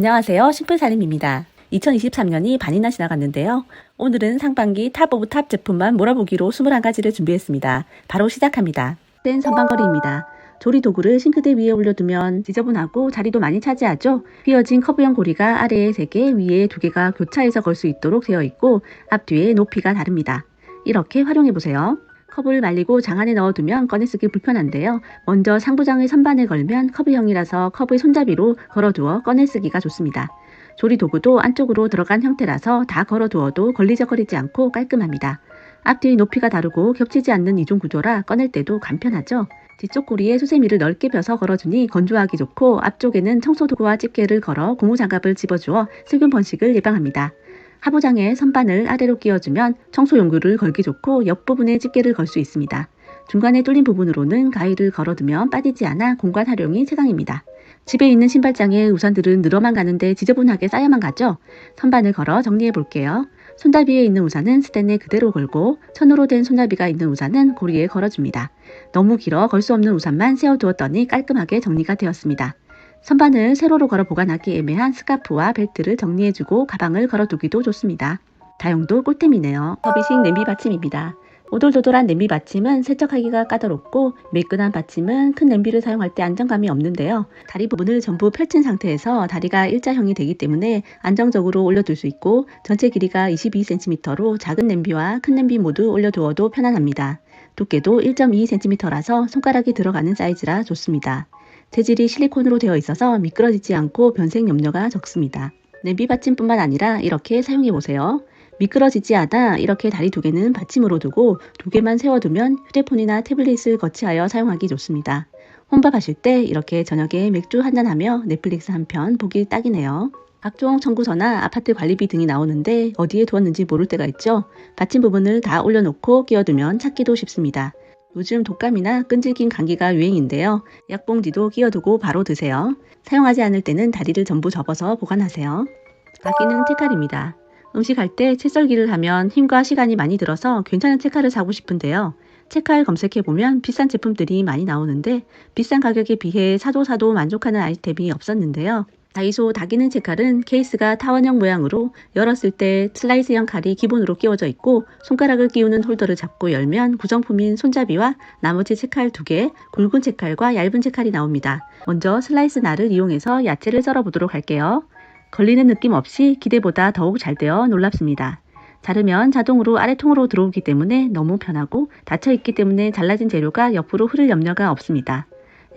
안녕하세요. 심플살림입니다. 2023년이 반이나 지나갔는데요. 오늘은 상반기 탑 오브 탑 제품만 몰아보기로 21가지를 준비했습니다. 바로 시작합니다. 땐 선반거리입니다. 조리 도구를 싱크대 위에 올려두면 지저분하고 자리도 많이 차지하죠. 휘어진 커브형 고리가 아래에 3개, 위에 2개가 교차해서 걸 수 있도록 되어 있고 앞뒤의 높이가 다릅니다. 이렇게 활용해보세요. 컵을 말리고 장 안에 넣어두면 꺼내쓰기 불편한데요. 먼저 상부장을 선반에 걸면 컵형이라서 컵의 손잡이로 걸어두어 꺼내쓰기가 좋습니다. 조리 도구도 안쪽으로 들어간 형태라서 다 걸어두어도 걸리적거리지 않고 깔끔합니다. 앞뒤 높이가 다르고 겹치지 않는 이중 구조라 꺼낼 때도 간편하죠. 뒤쪽 고리에 수세미를 넓게 펴서 걸어주니 건조하기 좋고 앞쪽에는 청소도구와 집게를 걸어 고무장갑을 집어주어 세균 번식을 예방합니다. 하부장에 선반을 아래로 끼워주면 청소용구를 걸기 좋고 옆부분에 집게를 걸 수 있습니다. 중간에 뚫린 부분으로는 가위를 걸어두면 빠지지 않아 공간 활용이 최강입니다. 집에 있는 신발장에 우산들은 늘어만 가는데 지저분하게 쌓여만 가죠? 선반을 걸어 정리해 볼게요. 손잡이에 있는 우산은 스탠에 그대로 걸고 천으로 된 손잡이가 있는 우산은 고리에 걸어줍니다. 너무 길어 걸 수 없는 우산만 세워두었더니 깔끔하게 정리가 되었습니다. 선반을 세로로 걸어 보관하기 애매한 스카프와 벨트를 정리해주고 가방을 걸어두기도 좋습니다. 다용도 꿀템이네요. 서비식 냄비 받침입니다. 오돌도돌한 냄비 받침은 세척하기가 까다롭고 매끈한 받침은 큰 냄비를 사용할 때 안정감이 없는데요. 다리 부분을 전부 펼친 상태에서 다리가 일자형이 되기 때문에 안정적으로 올려둘 수 있고 전체 길이가 22cm로 작은 냄비와 큰 냄비 모두 올려두어도 편안합니다. 두께도 1.2cm라서 손가락이 들어가는 사이즈라 좋습니다. 재질이 실리콘으로 되어 있어서 미끄러지지 않고 변색 염려가 적습니다. 냄비 받침뿐만 아니라 이렇게 사용해보세요. 미끄러지지 않아 이렇게 다리 2개는 받침으로 두고 2개만 세워두면 휴대폰이나 태블릿을 거치하여 사용하기 좋습니다. 혼밥하실 때 이렇게 저녁에 맥주 한잔하며 넷플릭스 한 편 보기 딱이네요. 각종 청구서나 아파트 관리비 등이 나오는데 어디에 두었는지 모를 때가 있죠. 받침 부분을 다 올려놓고 끼워두면 찾기도 쉽습니다. 요즘 독감이나 끈질긴 감기가 유행인데요. 약봉지도 끼워두고 바로 드세요. 사용하지 않을 때는 다리를 전부 접어서 보관하세요. 다기능 채칼입니다. 음식할 때 채썰기를 하면 힘과 시간이 많이 들어서 괜찮은 채칼을 사고 싶은데요. 채칼 검색해보면 비싼 제품들이 많이 나오는데 비싼 가격에 비해 사도 만족하는 아이템이 없었는데요. 다이소 다기능 채칼은 케이스가 타원형 모양으로 열었을 때 슬라이스형 칼이 기본으로 끼워져 있고 손가락을 끼우는 홀더를 잡고 열면 구성품인 손잡이와 나머지 채칼 2개, 굵은 채칼과 얇은 채칼이 나옵니다. 먼저 슬라이스 날을 이용해서 야채를 썰어 보도록 할게요. 걸리는 느낌 없이 기대보다 더욱 잘 되어 놀랍습니다. 자르면 자동으로 아래통으로 들어오기 때문에 너무 편하고 닫혀있기 때문에 잘라진 재료가 옆으로 흐를 염려가 없습니다.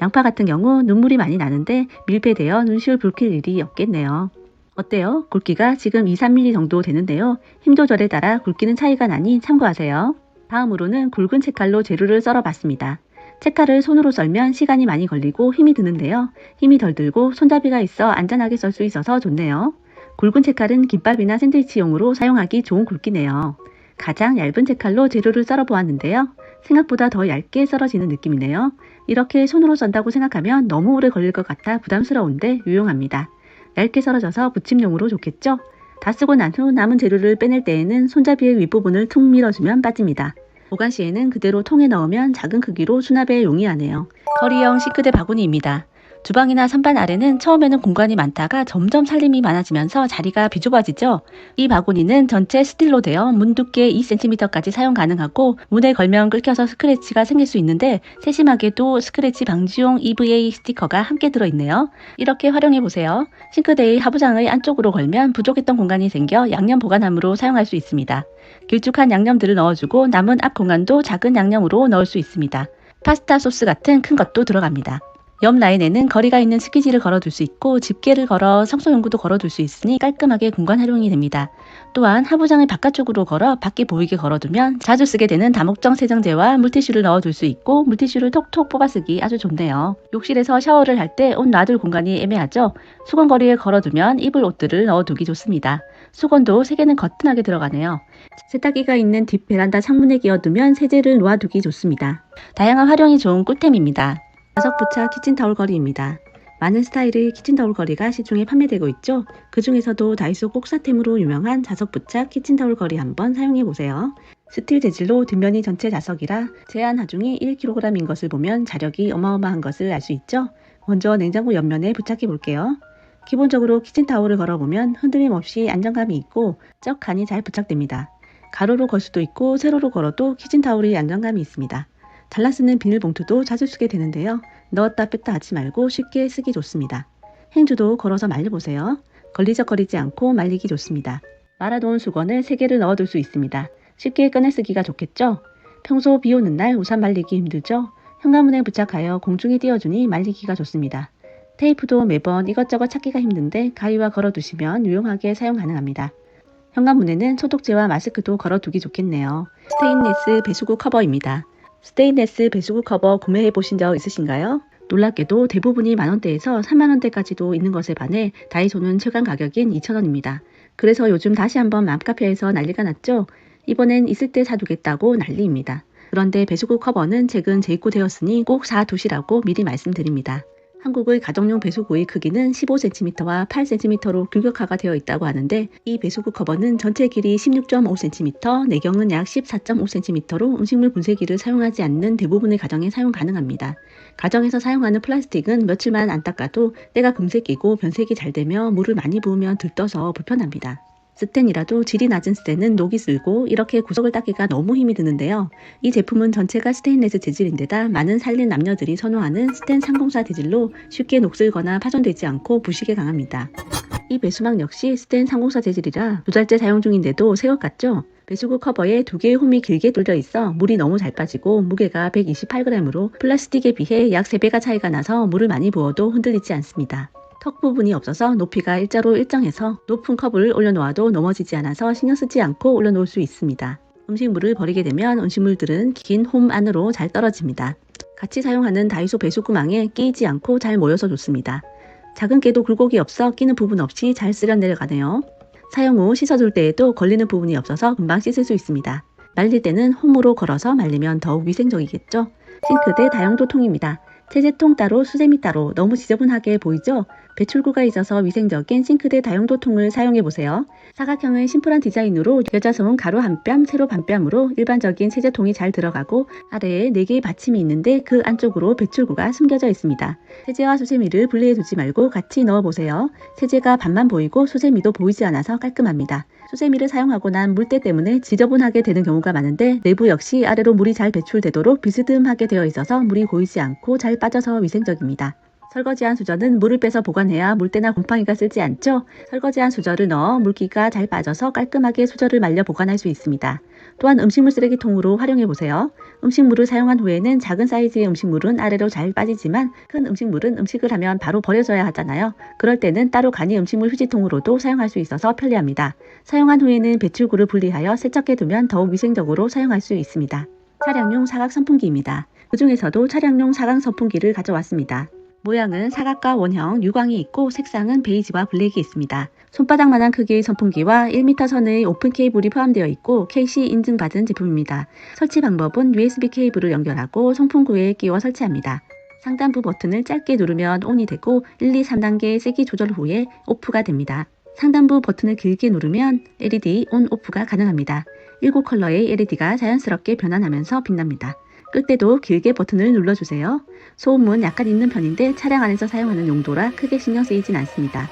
양파 같은 경우 눈물이 많이 나는데 밀폐되어 눈시울 붉힐 일이 없겠네요. 어때요? 굵기가 지금 2-3mm 정도 되는데요. 힘 조절에 따라 굵기는 차이가 나니 참고하세요. 다음으로는 굵은 채칼로 재료를 썰어 봤습니다. 채칼을 손으로 썰면 시간이 많이 걸리고 힘이 드는데요. 힘이 덜 들고 손잡이가 있어 안전하게 썰 수 있어서 좋네요. 굵은 채칼은 김밥이나 샌드위치용으로 사용하기 좋은 굵기네요. 가장 얇은 채칼로 재료를 썰어 보았는데요. 생각보다 더 얇게 썰어지는 느낌이네요. 이렇게 손으로 썬다고 생각하면 너무 오래 걸릴 것 같아 부담스러운데 유용합니다. 얇게 썰어져서 부침용으로 좋겠죠? 다 쓰고 난 후 남은 재료를 빼낼 때에는 손잡이의 윗부분을 툭 밀어주면 빠집니다. 보관 시에는 그대로 통에 넣으면 작은 크기로 수납에 용이하네요. 거리형 싱크대 바구니입니다. 주방이나 선반 아래는 처음에는 공간이 많다가 점점 살림이 많아지면서 자리가 비좁아지죠. 이 바구니는 전체 스틸로 되어 문 두께 2cm까지 사용 가능하고 문에 걸면 긁혀서 스크래치가 생길 수 있는데 세심하게도 스크래치 방지용 EVA 스티커가 함께 들어있네요. 이렇게 활용해보세요. 싱크대의 하부장의 안쪽으로 걸면 부족했던 공간이 생겨 양념 보관함으로 사용할 수 있습니다. 길쭉한 양념들을 넣어주고 남은 앞 공간도 작은 양념으로 넣을 수 있습니다. 파스타 소스 같은 큰 것도 들어갑니다. 옆 라인에는 거리가 있는 스키지를 걸어둘 수 있고 집게를 걸어 청소용구도 걸어둘 수 있으니 깔끔하게 공간 활용이 됩니다. 또한 하부장을 바깥쪽으로 걸어 밖에 보이게 걸어두면 자주 쓰게 되는 다목적 세정제와 물티슈를 넣어둘 수 있고 물티슈를 톡톡 뽑아 쓰기 아주 좋네요. 욕실에서 샤워를 할 때 옷 놔둘 공간이 애매하죠. 수건거리에 걸어두면 입을 옷들을 넣어두기 좋습니다. 수건도 3개는 거뜬하게 들어가네요. 세탁기가 있는 뒷 베란다 창문에 끼워두면 세제를 놓아두기 좋습니다. 다양한 활용이 좋은 꿀템입니다. 자석부착 키친타올 거리입니다. 많은 스타일의 키친타올 거리가 시중에 판매되고 있죠. 그 중에서도 다이소 꼭사템으로 유명한 자석부착 키친타올 거리 한번 사용해보세요. 스틸 재질로 뒷면이 전체 자석이라 제한 하중이 1kg인 것을 보면 자력이 어마어마한 것을 알 수 있죠. 먼저 냉장고 옆면에 부착해 볼게요. 기본적으로 키친타올을 걸어보면 흔들림 없이 안정감이 있고 쩍하니 잘 부착됩니다. 가로로 걸 수도 있고 세로로 걸어도 키친타올이 안정감이 있습니다. 잘라 쓰는 비닐봉투도 자주 쓰게 되는데요. 넣었다 뺐다 하지 말고 쉽게 쓰기 좋습니다. 행주도 걸어서 말려보세요. 걸리적거리지 않고 말리기 좋습니다. 말아놓은 수건을 3개를 넣어둘 수 있습니다. 쉽게 꺼내 쓰기가 좋겠죠? 평소 비 오는 날 우산 말리기 힘들죠? 현관문에 부착하여 공중에 띄워주니 말리기가 좋습니다. 테이프도 매번 이것저것 찾기가 힘든데 가위와 걸어두시면 유용하게 사용 가능합니다. 현관문에는 소독제와 마스크도 걸어두기 좋겠네요. 스테인레스 배수구 커버입니다. 스테인레스 배수구 커버 구매해 보신 적 있으신가요? 놀랍게도 대부분이 만원대에서 3만원대까지도 있는 것에 반해 다이소는 최강 가격인 2,000원입니다. 그래서 요즘 다시 한번 맘카페에서 난리가 났죠? 이번엔 있을 때 사두겠다고 난리입니다. 그런데 배수구 커버는 최근 재입고되었으니 꼭 사두시라고 미리 말씀드립니다. 한국의 가정용 배수구의 크기는 15cm와 8cm로 규격화가 되어 있다고 하는데 이 배수구 커버는 전체 길이 16.5cm, 내경은 약 14.5cm로 음식물 분쇄기를 사용하지 않는 대부분의 가정에 사용 가능합니다. 가정에서 사용하는 플라스틱은 며칠만 안 닦아도 때가 금세 끼고 변색이 잘 되며 물을 많이 부으면 들떠서 불편합니다. 스텐이라도 질이 낮은 스텐은 녹이 슬고 이렇게 구석을 닦기가 너무 힘이 드는데요. 이 제품은 전체가 스테인레스 재질인데다 많은 살린 남녀들이 선호하는 스텐 304 재질로 쉽게 녹슬거나 파손되지 않고 부식에 강합니다. 이 배수망 역시 스텐 304 재질이라 2달째 사용 중인데도 새 것 같죠? 배수구 커버에 2개의 홈이 길게 뚫려 있어 물이 너무 잘 빠지고 무게가 128g으로 플라스틱에 비해 약 3배가 차이가 나서 물을 많이 부어도 흔들리지 않습니다. 턱 부분이 없어서 높이가 일자로 일정해서 높은 컵을 올려놓아도 넘어지지 않아서 신경 쓰지 않고 올려놓을 수 있습니다. 음식물을 버리게 되면 음식물들은 긴 홈 안으로 잘 떨어집니다. 같이 사용하는 다이소 배수구망에 끼이지 않고 잘 모여서 좋습니다. 작은 깨도 굴곡이 없어 끼는 부분 없이 잘 쓸려 내려가네요. 사용 후 씻어줄 때에도 걸리는 부분이 없어서 금방 씻을 수 있습니다. 말릴 때는 홈으로 걸어서 말리면 더욱 위생적이겠죠? 싱크대 다용도 통입니다. 세제통 따로 수세미 따로 너무 지저분하게 보이죠? 배출구가 있어서 위생적인 싱크대 다용도 통을 사용해보세요. 사각형의 심플한 디자인으로 여자손 가로 한 뼘, 세로 반 뼘으로 일반적인 세제통이 잘 들어가고 아래에 4개의 받침이 있는데 그 안쪽으로 배출구가 숨겨져 있습니다. 세제와 수세미를 분리해두지 말고 같이 넣어보세요. 세제가 반만 보이고 수세미도 보이지 않아서 깔끔합니다. 수세미를 사용하고 난 물때 때문에 지저분하게 되는 경우가 많은데 내부 역시 아래로 물이 잘 배출되도록 비스듬하게 되어 있어서 물이 고이지 않고 잘 빠져서 위생적입니다. 설거지한 수저는 물을 빼서 보관해야 물때나 곰팡이가 쓸지 않죠? 설거지한 수저를 넣어 물기가 잘 빠져서 깔끔하게 수저를 말려 보관할 수 있습니다. 또한 음식물 쓰레기통으로 활용해보세요. 음식물을 사용한 후에는 작은 사이즈의 음식물은 아래로 잘 빠지지만 큰 음식물은 음식을 하면 바로 버려져야 하잖아요. 그럴 때는 따로 간이 음식물 휴지통으로도 사용할 수 있어서 편리합니다. 사용한 후에는 배출구를 분리하여 세척해두면 더욱 위생적으로 사용할 수 있습니다. 차량용 사각 선풍기입니다. 그 중에서도 차량용 사각 선풍기를 가져왔습니다. 모양은 사각과 원형, 유광이 있고 색상은 베이지와 블랙이 있습니다. 손바닥만한 크기의 선풍기와 1m 선의 오픈 케이블이 포함되어 있고 KC 인증받은 제품입니다. 설치 방법은 USB 케이블을 연결하고 송풍구에 끼워 설치합니다. 상단부 버튼을 짧게 누르면 ON이 되고 1, 2, 3단계의 세기 조절 후에 OFF가 됩니다. 상단부 버튼을 길게 누르면 LED ON, OFF가 가능합니다. 7컬러의 LED가 자연스럽게 변환하면서 빛납니다. 끌 때도 길게 버튼을 눌러주세요. 소음은 약간 있는 편인데 차량 안에서 사용하는 용도라 크게 신경 쓰이진 않습니다.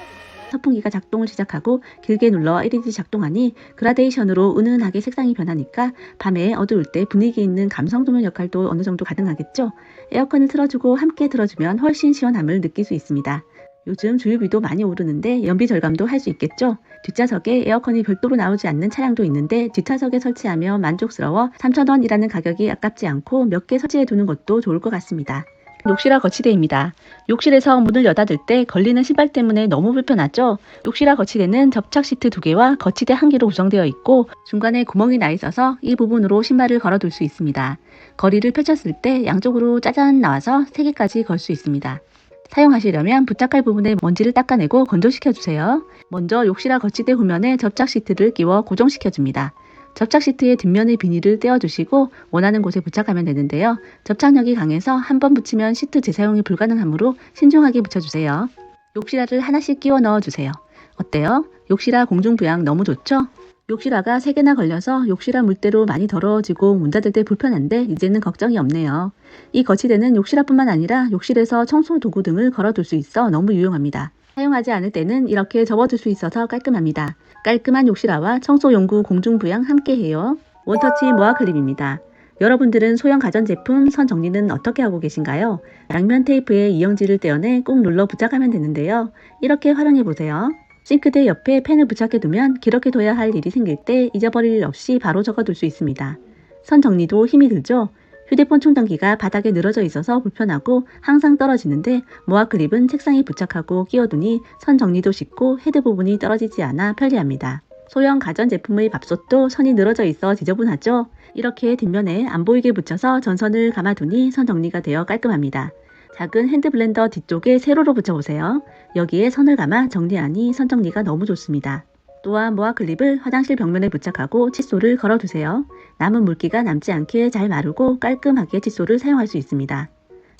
선풍기가 작동을 시작하고 길게 눌러 LED 작동하니 그라데이션으로 은은하게 색상이 변하니까 밤에 어두울 때 분위기 있는 감성 조명 역할도 어느 정도 가능하겠죠? 에어컨을 틀어주고 함께 틀어주면 훨씬 시원함을 느낄 수 있습니다. 요즘 주유비도 많이 오르는데 연비 절감도 할 수 있겠죠? 뒷좌석에 에어컨이 별도로 나오지 않는 차량도 있는데 뒷좌석에 설치하며 만족스러워 3,000원이라는 가격이 아깝지 않고 몇 개 설치해 두는 것도 좋을 것 같습니다. 욕실화 거치대입니다. 욕실에서 문을 여닫을 때 걸리는 신발 때문에 너무 불편하죠? 욕실화 거치대는 접착 시트 2개와 거치대 1개로 구성되어 있고 중간에 구멍이 나 있어서 이 부분으로 신발을 걸어둘 수 있습니다. 거리를 펼쳤을 때 양쪽으로 짜잔 나와서 3개까지 걸 수 있습니다. 사용하시려면 부착할 부분에 먼지를 닦아내고 건조시켜주세요. 먼저 욕실화 거치대 후면에 접착 시트를 끼워 고정시켜줍니다. 접착 시트의 뒷면의 비닐을 떼어주시고 원하는 곳에 부착하면 되는데요. 접착력이 강해서 한 번 붙이면 시트 재사용이 불가능하므로 신중하게 붙여주세요. 욕실화를 하나씩 끼워 넣어주세요. 어때요? 욕실화 공중부양 너무 좋죠? 욕실화가 3개나 걸려서 욕실화 물때로 많이 더러워지고 문 닫을 때 불편한데 이제는 걱정이 없네요. 이 거치대는 욕실화뿐만 아니라 욕실에서 청소 도구 등을 걸어둘 수 있어 너무 유용합니다. 사용하지 않을 때는 이렇게 접어줄 수 있어서 깔끔합니다. 깔끔한 욕실화와 청소용구 공중부양 함께해요. 원터치 모아 클립입니다. 여러분들은 소형 가전제품 선 정리는 어떻게 하고 계신가요? 양면 테이프에 이영지를 떼어내 꾹 눌러 부착하면 되는데요. 이렇게 활용해보세요. 싱크대 옆에 펜을 부착해두면 기록해 둬야 할 일이 생길 때 잊어버릴 일 없이 바로 적어둘 수 있습니다. 선 정리도 힘이 들죠? 휴대폰 충전기가 바닥에 늘어져 있어서 불편하고 항상 떨어지는데 모아 클립은 책상에 부착하고 끼워두니 선 정리도 쉽고 헤드 부분이 떨어지지 않아 편리합니다. 소형 가전제품의 밥솥도 선이 늘어져 있어 지저분하죠? 이렇게 뒷면에 안 보이게 붙여서 전선을 감아두니 선 정리가 되어 깔끔합니다. 작은 핸드블렌더 뒤쪽에 세로로 붙여보세요. 여기에 선을 감아 정리하니 선 정리가 너무 좋습니다. 또한 모아 클립을 화장실 벽면에 부착하고 칫솔을 걸어두세요. 남은 물기가 남지 않게 잘 마르고 깔끔하게 칫솔을 사용할 수 있습니다.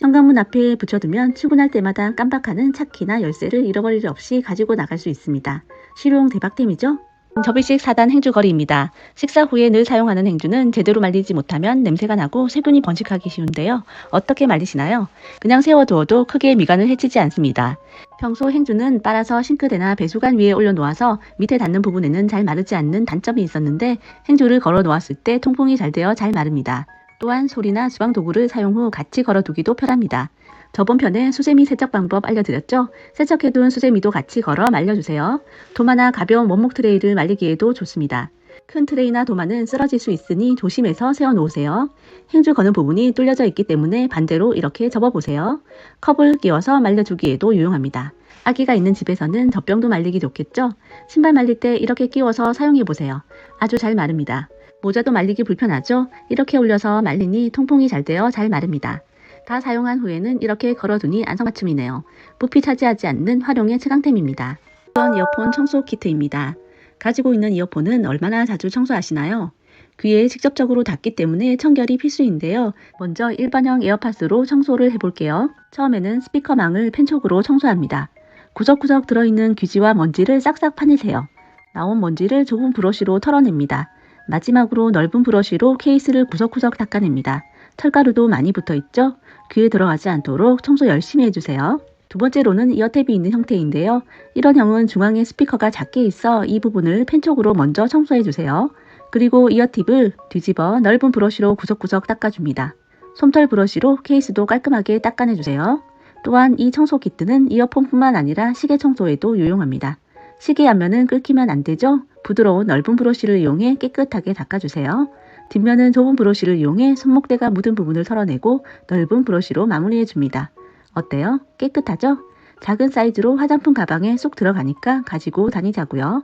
현관문 앞에 붙여두면 출근할 때마다 깜빡하는 차키나 열쇠를 잃어버릴 일 없이 가지고 나갈 수 있습니다. 실용 대박템이죠? 접이식 4단 행주거리입니다. 식사 후에 늘 사용하는 행주는 제대로 말리지 못하면 냄새가 나고 세균이 번식하기 쉬운데요. 어떻게 말리시나요? 그냥 세워두어도 크게 미간을 해치지 않습니다. 평소 행주는 빨아서 싱크대나 배수관 위에 올려놓아서 밑에 닿는 부분에는 잘 마르지 않는 단점이 있었는데 행주를 걸어 놓았을 때 통풍이 잘 되어 잘 마릅니다. 또한 솔이나 주방 도구를 사용 후 같이 걸어두기도 편합니다. 저번 편에 수세미 세척 방법 알려드렸죠? 세척해둔 수세미도 같이 걸어 말려주세요. 도마나 가벼운 원목 트레이를 말리기에도 좋습니다. 큰 트레이나 도마는 쓰러질 수 있으니 조심해서 세워놓으세요. 행주 거는 부분이 뚫려져 있기 때문에 반대로 이렇게 접어보세요. 컵을 끼워서 말려주기에도 유용합니다. 아기가 있는 집에서는 젖병도 말리기 좋겠죠? 신발 말릴 때 이렇게 끼워서 사용해보세요. 아주 잘 마릅니다. 모자도 말리기 불편하죠? 이렇게 올려서 말리니 통풍이 잘 되어 잘 마릅니다. 다 사용한 후에는 이렇게 걸어두니 안성맞춤이네요. 부피 차지하지 않는 활용의 최강템입니다. 이번 이어폰 청소 키트입니다. 가지고 있는 이어폰은 얼마나 자주 청소하시나요? 귀에 직접적으로 닿기 때문에 청결이 필수인데요. 먼저 일반형 에어팟으로 청소를 해볼게요. 처음에는 스피커망을 펜촉으로 청소합니다. 구석구석 들어있는 귀지와 먼지를 싹싹 파내세요. 나온 먼지를 좁은 브러쉬로 털어냅니다. 마지막으로 넓은 브러쉬로 케이스를 구석구석 닦아냅니다. 털가루도 많이 붙어있죠? 귀에 들어가지 않도록 청소 열심히 해주세요. 두 번째로는 이어탭이 있는 형태인데요. 이런 형은 중앙에 스피커가 작게 있어 이 부분을 펜촉으로 먼저 청소해주세요. 그리고 이어팁을 뒤집어 넓은 브러쉬로 구석구석 닦아줍니다. 솜털 브러쉬로 케이스도 깔끔하게 닦아내주세요. 또한 이 청소 키트는 이어폰뿐만 아니라 시계 청소에도 유용합니다. 시계 앞면은 끓기면 안되죠? 부드러운 넓은 브러쉬를 이용해 깨끗하게 닦아주세요. 뒷면은 좁은 브러쉬를 이용해 손목대가 묻은 부분을 털어내고 넓은 브러쉬로 마무리해줍니다. 어때요? 깨끗하죠? 작은 사이즈로 화장품 가방에 쏙 들어가니까 가지고 다니자고요.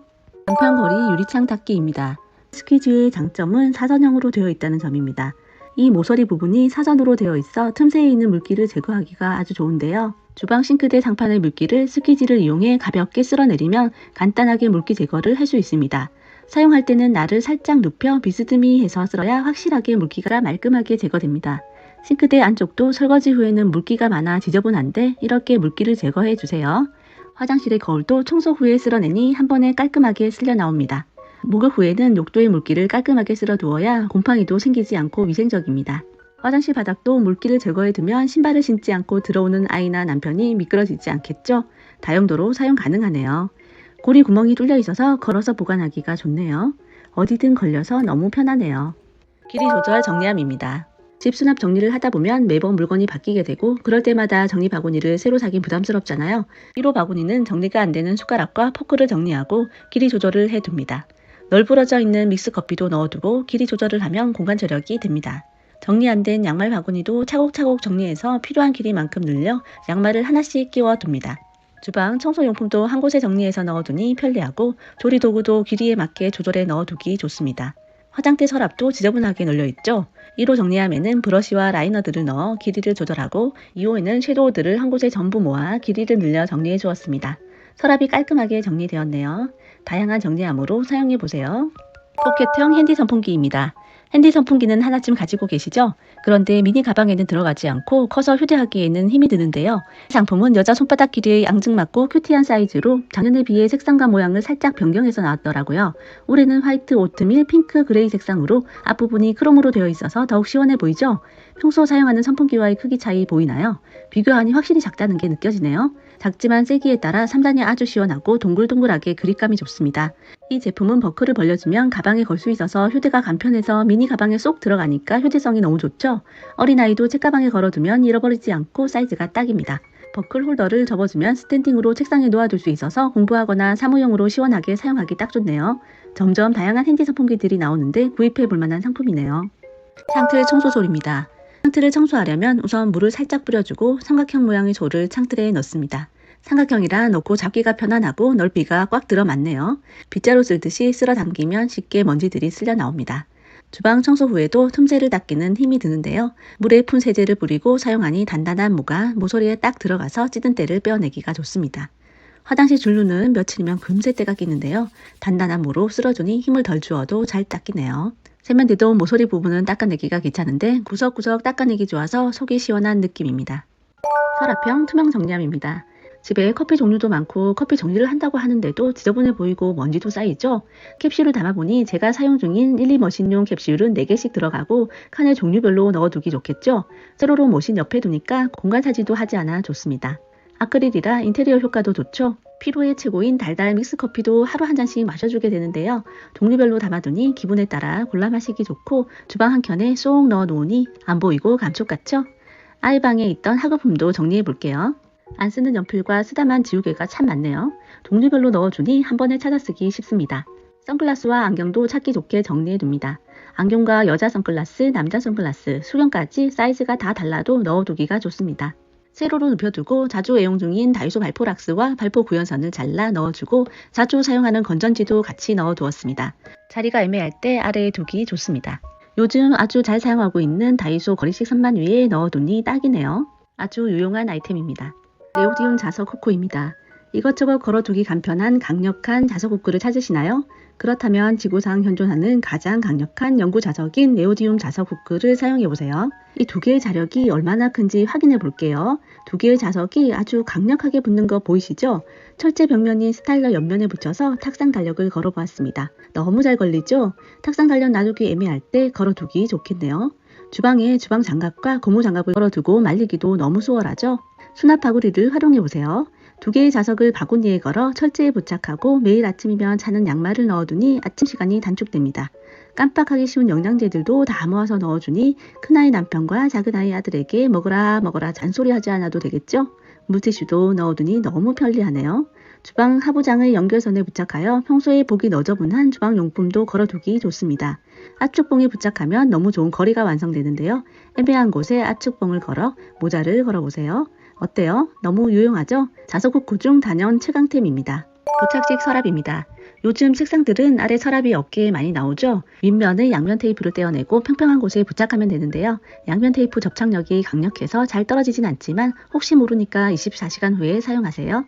양평거리 유리창 닫기입니다. 스퀴즈의 장점은 사선형으로 되어 있다는 점입니다. 이 모서리 부분이 사선으로 되어 있어 틈새에 있는 물기를 제거하기가 아주 좋은데요. 주방 싱크대 상판의 물기를 스퀴즈를 이용해 가볍게 쓸어내리면 간단하게 물기 제거를 할 수 있습니다. 사용할 때는 날을 살짝 눕혀 비스듬히 해서 쓸어야 확실하게 물기가 말끔하게 제거됩니다. 싱크대 안쪽도 설거지 후에는 물기가 많아 지저분한데 이렇게 물기를 제거해 주세요. 화장실의 거울도 청소 후에 쓸어내니 한 번에 깔끔하게 쓸려 나옵니다. 목욕 후에는 욕조의 물기를 깔끔하게 쓸어 두어야 곰팡이도 생기지 않고 위생적입니다. 화장실 바닥도 물기를 제거해 두면 신발을 신지 않고 들어오는 아이나 남편이 미끄러지지 않겠죠? 다용도로 사용 가능하네요. 고리 구멍이 뚫려 있어서 걸어서 보관하기가 좋네요. 어디든 걸려서 너무 편하네요. 길이 조절 정리함입니다. 집 수납 정리를 하다 보면 매번 물건이 바뀌게 되고 그럴 때마다 정리 바구니를 새로 사긴 부담스럽잖아요. 1호 바구니는 정리가 안 되는 숟가락과 포크를 정리하고 길이 조절을 해둡니다. 널브러져 있는 믹스커피도 넣어두고 길이 조절을 하면 공간 절약이 됩니다. 정리 안 된 양말 바구니도 차곡차곡 정리해서 필요한 길이만큼 늘려 양말을 하나씩 끼워둡니다. 주방 청소용품도 한 곳에 정리해서 넣어두니 편리하고 조리도구도 길이에 맞게 조절해 넣어두기 좋습니다. 화장대 서랍도 지저분하게 널려있죠? 1호 정리함에는 브러쉬와 라이너들을 넣어 길이를 조절하고 2호에는 섀도우들을 한 곳에 전부 모아 길이를 늘려 정리해 주었습니다. 서랍이 깔끔하게 정리되었네요. 다양한 정리함으로 사용해보세요. 포켓형 핸디 선풍기입니다. 핸디 선풍기는 하나쯤 가지고 계시죠? 그런데 미니 가방에는 들어가지 않고 커서 휴대하기에는 힘이 드는데요. 이 상품은 여자 손바닥 길이의 앙증맞고 큐티한 사이즈로 작년에 비해 색상과 모양을 살짝 변경해서 나왔더라고요. 올해는 화이트, 오트밀, 핑크, 그레이 색상으로 앞부분이 크롬으로 되어 있어서 더욱 시원해 보이죠? 평소 사용하는 선풍기와의 크기 차이 보이나요? 비교하니 확실히 작다는 게 느껴지네요. 작지만 세기에 따라 3단이 아주 시원하고 동글동글하게 그립감이 좋습니다. 이 제품은 버클을 벌려주면 가방에 걸 수 있어서 휴대가 간편해서 미니 가방에 쏙 들어가니까 휴대성이 너무 좋죠. 어린아이도 책가방에 걸어두면 잃어버리지 않고 사이즈가 딱입니다. 버클 홀더를 접어주면 스탠딩으로 책상에 놓아둘 수 있어서 공부하거나 사무용으로 시원하게 사용하기 딱 좋네요. 점점 다양한 핸디 선풍기들이 나오는데 구입해 볼 만한 상품이네요. 창틀 청소솔입니다. 창틀을 청소하려면 우선 물을 살짝 뿌려주고 삼각형 모양의 솔을 창틀에 넣습니다. 삼각형이라 넣고 잡기가 편안하고 넓이가 꽉 들어맞네요. 빗자루 쓸듯이 쓸어 당기면 쉽게 먼지들이 쓸려 나옵니다. 주방 청소 후에도 틈새를 닦기는 힘이 드는데요. 물에 푼 세제를 뿌리고 사용하니 단단한 모가 모서리에 딱 들어가서 찌든 때를 빼어내기가 좋습니다. 화장실 줄눈은 며칠이면 금세 때가 끼는데요. 단단한 모로 쓸어주니 힘을 덜 주어도 잘 닦이네요. 세면대도 모서리 부분은 닦아내기가 귀찮은데 구석구석 닦아내기 좋아서 속이 시원한 느낌입니다. 서랍형 투명 정리함입니다. 집에 커피 종류도 많고 커피 정리를 한다고 하는데도 지저분해 보이고 먼지도 쌓이죠. 캡슐을 담아보니 제가 사용 중인 1, 2머신용 캡슐은 4개씩 들어가고 칸에 종류별로 넣어두기 좋겠죠. 세로로 머신 옆에 두니까 공간 차지도 하지 않아 좋습니다. 아크릴이라 인테리어 효과도 좋죠. 피로의 최고인 달달 믹스커피도 하루 한 잔씩 마셔주게 되는데요. 종류별로 담아두니 기분에 따라 골라 마시기 좋고 주방 한켠에 쏙 넣어 놓으니 안 보이고 감쪽 같죠? 아이방에 있던 학용품도 정리해 볼게요. 안 쓰는 연필과 쓰다만 지우개가 참 많네요. 종류별로 넣어주니 한 번에 찾아 쓰기 쉽습니다. 선글라스와 안경도 찾기 좋게 정리해 둡니다. 안경과 여자 선글라스, 남자 선글라스, 수경까지 사이즈가 다 달라도 넣어두기가 좋습니다. 세로로 눕혀두고 자주 애용 중인 다이소 발포 락스와 발포 구연선을 잘라 넣어주고 자주 사용하는 건전지도 같이 넣어두었습니다. 자리가 애매할 때 아래에 두기 좋습니다. 요즘 아주 잘 사용하고 있는 다이소 거리식 선반 위에 넣어두니 딱이네요. 아주 유용한 아이템입니다. 네오디움 자석 후크입니다. 이것저것 걸어두기 간편한 강력한 자석 후크를 찾으시나요? 그렇다면 지구상 현존하는 가장 강력한 연구 자석인 네오디움 자석 후크를 사용해보세요. 이 두 개의 자력이 얼마나 큰지 확인해 볼게요. 두 개의 자석이 아주 강력하게 붙는 거 보이시죠? 철제 벽면인 스타일러 옆면에 붙여서 탁상 달력을 걸어보았습니다. 너무 잘 걸리죠? 탁상 달력 놔두기 애매할 때 걸어두기 좋겠네요. 주방에 주방 장갑과 고무 장갑을 걸어두고 말리기도 너무 수월하죠? 수납 바구리를 활용해보세요. 두 개의 자석을 바구니에 걸어 철제에 부착하고 매일 아침이면 차는 양말을 넣어두니 아침 시간이 단축됩니다. 깜빡하기 쉬운 영양제들도 다 모아서 넣어주니 큰아이 남편과 작은아이 아들에게 먹어라 먹어라 잔소리하지 않아도 되겠죠? 물티슈도 넣어두니 너무 편리하네요. 주방 하부장의 연결선에 부착하여 평소에 보기 너저분한 주방용품도 걸어두기 좋습니다. 압축봉에 부착하면 너무 좋은 거리가 완성되는데요. 애매한 곳에 압축봉을 걸어 모자를 걸어보세요. 어때요? 너무 유용하죠? 자석 후크 중 단연 최강템입니다. 도착식 서랍입니다. 요즘 책상들은 아래 서랍이 어깨에 많이 나오죠? 윗면의 양면 테이프를 떼어내고 평평한 곳에 부착하면 되는데요. 양면 테이프 접착력이 강력해서 잘 떨어지진 않지만 혹시 모르니까 24시간 후에 사용하세요.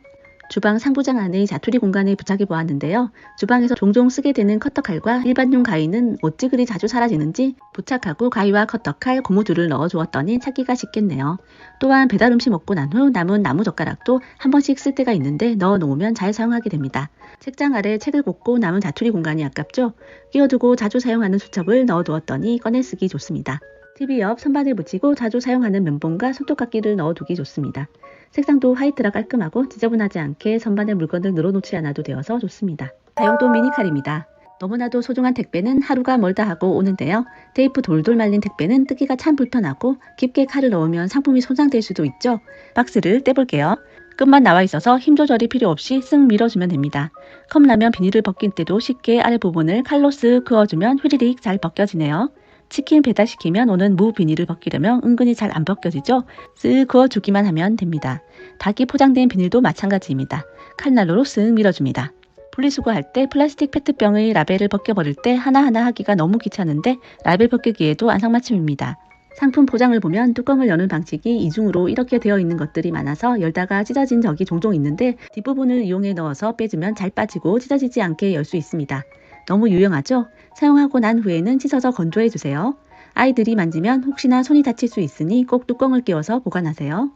주방 상부장 안의 자투리 공간에 부착해 보았는데요. 주방에서 종종 쓰게 되는 커터칼과 일반용 가위는 어찌 그리 자주 사라지는지 부착하고 가위와 커터칼, 고무 줄을 넣어 주었더니 찾기가 쉽겠네요. 또한 배달 음식 먹고 난 후 남은 나무 젓가락도 한 번씩 쓸 때가 있는데 넣어 놓으면 잘 사용하게 됩니다. 책장 아래 책을 꽂고 남은 자투리 공간이 아깝죠? 끼워두고 자주 사용하는 수첩을 넣어 두었더니 꺼내 쓰기 좋습니다. TV 옆 선반에 붙이고 자주 사용하는 면봉과 손톱깎이를 넣어두기 좋습니다. 색상도 화이트라 깔끔하고 지저분하지 않게 선반에 물건을 늘어놓지 않아도 되어서 좋습니다. 다용도 미니칼입니다. 너무나도 소중한 택배는 하루가 멀다 하고 오는데요. 테이프 돌돌 말린 택배는 뜯기가 참 불편하고 깊게 칼을 넣으면 상품이 손상될 수도 있죠. 박스를 떼볼게요. 끝만 나와 있어서 힘 조절이 필요 없이 쓱 밀어주면 됩니다. 컵라면 비닐을 벗길 때도 쉽게 아래 부분을 칼로 쓱 그어주면 휘리릭 잘 벗겨지네요. 치킨 배달시키면 오는 무 비닐을 벗기려면 은근히 잘 안 벗겨지죠? 쓱 그어주기만 하면 됩니다. 닭이 포장된 비닐도 마찬가지입니다. 칼난로로 쓱 밀어줍니다. 분리수거할 때 플라스틱 페트병의 라벨을 벗겨버릴 때 하나하나 하기가 너무 귀찮은데 라벨 벗기기에도 안성맞춤입니다. 상품 포장을 보면 뚜껑을 여는 방식이 이중으로 이렇게 되어 있는 것들이 많아서 열다가 찢어진 적이 종종 있는데 뒷부분을 이용해 넣어서 빼주면 잘 빠지고 찢어지지 않게 열 수 있습니다. 너무 유용하죠? 사용하고 난 후에는 씻어서 건조해주세요. 아이들이 만지면 혹시나 손이 다칠 수 있으니 꼭 뚜껑을 끼워서 보관하세요.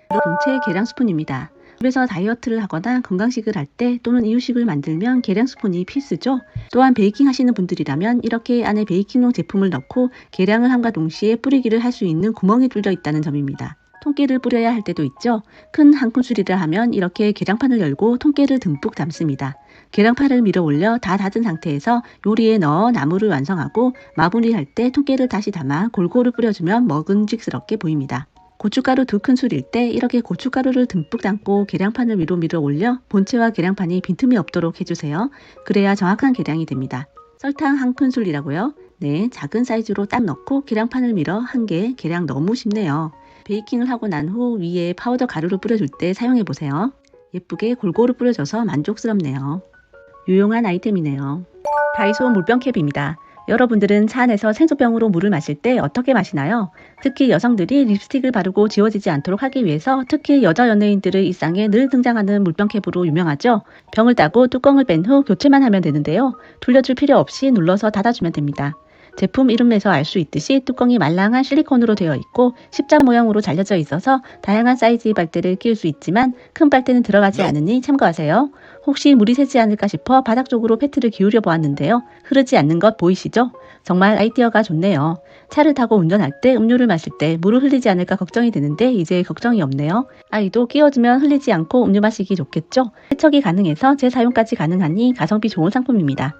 본체 계량 스푼입니다. 집에서 다이어트를 하거나 건강식을 할 때 또는 이유식을 만들면 계량 스푼이 필수죠. 또한 베이킹 하시는 분들이라면 이렇게 안에 베이킹용 제품을 넣고 계량을 함과 동시에 뿌리기를 할 수 있는 구멍이 뚫려 있다는 점입니다. 통깨를 뿌려야 할 때도 있죠. 큰 한 큰술이라 하면 이렇게 계량판을 열고 통깨를 듬뿍 담습니다. 계량판을 밀어 올려 다 닫은 상태에서 요리에 넣어 나물을 완성하고 마무리할 때 통깨를 다시 담아 골고루 뿌려주면 먹음직스럽게 보입니다. 고춧가루 2큰술일 때 이렇게 고춧가루를 듬뿍 담고 계량판을 위로 밀어 올려 본체와 계량판이 빈틈이 없도록 해주세요. 그래야 정확한 계량이 됩니다. 설탕 1큰술이라고요? 네, 작은 사이즈로 딱 넣고 계량판을 밀어 1개, 계량 너무 쉽네요. 베이킹을 하고 난 후 위에 파우더 가루를 뿌려줄 때 사용해보세요. 예쁘게 골고루 뿌려줘서 만족스럽네요. 유용한 아이템이네요. 다이소 물병캡입니다. 여러분들은 차 안에서 생수병으로 물을 마실 때 어떻게 마시나요? 특히 여성들이 립스틱을 바르고 지워지지 않도록 하기 위해서 특히 여자 연예인들의 일상에 늘 등장하는 물병캡으로 유명하죠. 병을 따고 뚜껑을 뺀 후 교체만 하면 되는데요. 돌려줄 필요 없이 눌러서 닫아주면 됩니다. 제품 이름에서 알 수 있듯이 뚜껑이 말랑한 실리콘으로 되어 있고 십자 모양으로 잘려져 있어서 다양한 사이즈의 빨대를 끼울 수 있지만 큰 빨대는 들어가지 않으니 참고하세요. 혹시 물이 새지 않을까 싶어 바닥 쪽으로 패트를 기울여 보았는데요. 흐르지 않는 것 보이시죠? 정말 아이디어가 좋네요. 차를 타고 운전할 때 음료를 마실 때 물을 흘리지 않을까 걱정이 되는데 이제 걱정이 없네요. 아이도 끼워주면 흘리지 않고 음료 마시기 좋겠죠? 세척이 가능해서 재사용까지 가능하니 가성비 좋은 상품입니다.